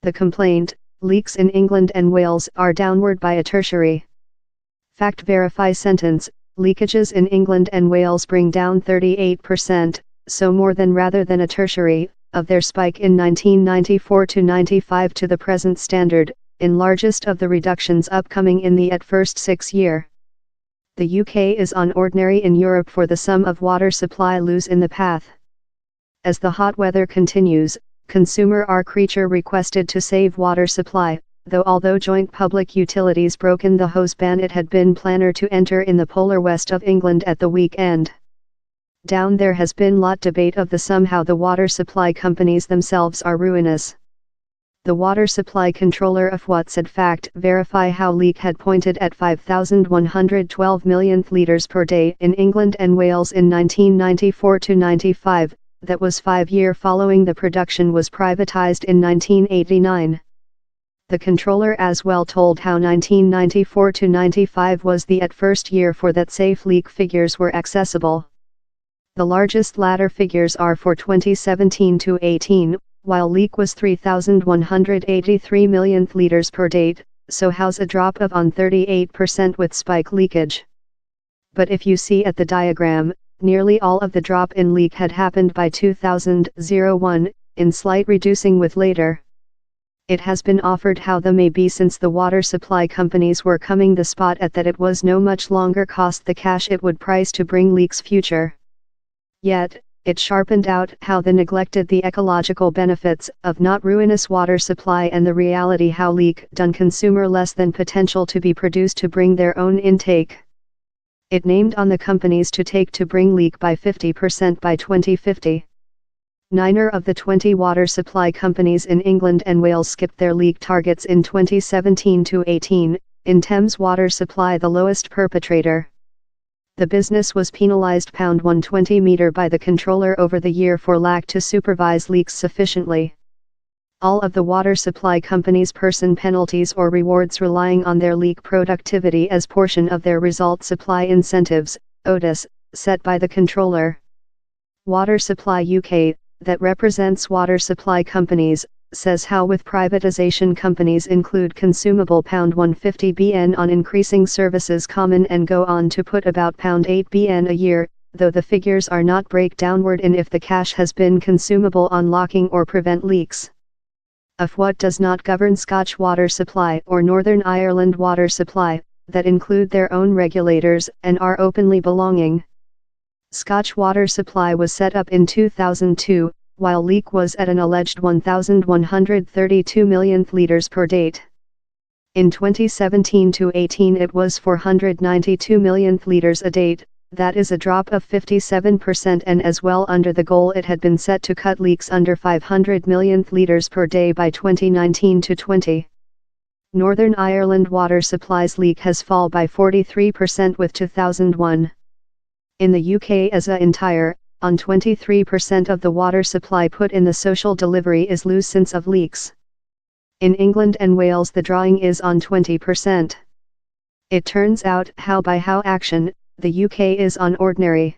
The complaint: leaks in England and Wales are downward by a tertiary. Fact verify sentence: leakages in England and Wales bring down 38%, so more than rather than a tertiary, of their spike in 1994 to 95 to the present standard, in largest of the reductions upcoming in the at first 6 year. The UK is on ordinary in Europe for the sum of water supply lose in the path. As the hot weather continues, consumer are creature requested to save water supply, although joint public utilities broken the hose ban it had been planner to enter in the polar west of England at the weekend. Down there has been lot debate of the somehow the water supply companies themselves are ruinous. The water supply controller of what said fact verify how leak had pointed at 5,112 millionth litres per day in England and Wales in 1994 to 95, that was 5 year following the production was privatised in 1989. The controller as well told how 1994 to 95 was the at first year for that safe leak figures were accessible. The largest latter figures are for 2017 to 18, while leak was 3,183 millionth litres per day, so how's a drop of on 38% with spike leakage. But if you see at the diagram, nearly all of the drop in leak had happened by 2001, in slight reducing with later. It has been offered how the may be since the water supply companies were coming the spot at that it was no much longer cost the cash it would price to bring leaks future. Yet, it sharpened out how the neglected the ecological benefits of not ruinous water supply and the reality how leak done consumer less than potential to be produced to bring their own intake. It named on the companies to take to bring leak by 50% by 2050. 9 of the 20 water supply companies in England and Wales skipped their leak targets in 2017 to 18, in Thames Water Supply the lowest perpetrator. The business was penalised £120 by the controller over the year for lack to supervise leaks sufficiently. All of the water supply companies' person penalties or rewards relying on their leak productivity as portion of their result supply incentives, OTIS, set by the controller. Water Supply UK, that represents water supply companies, says how with privatisation companies include consumable £150 bn on increasing services common and go on to put about £8 bn a year, though the figures are not break downward in if the cash has been consumable on locking or prevent leaks. Of what does not govern Scotch Water Supply or Northern Ireland Water Supply, that include their own regulators and are openly belonging. Scotch Water Supply was set up in 2002, while leak was at an alleged 1,132 millionth litres per date. In 2017 to 18 it was 492 millionth litres a date, that is a drop of 57% and as well under the goal it had been set to cut leaks under 500 millionth litres per day by 2019 to 20. Northern Ireland Water Supply's leak has fallen by 43% with 2001. In the UK as a entire, on 23% of the water supply put in the social delivery is loose of leaks. In England and Wales the drawing is on 20%. It turns out how by how action, the UK is on ordinary.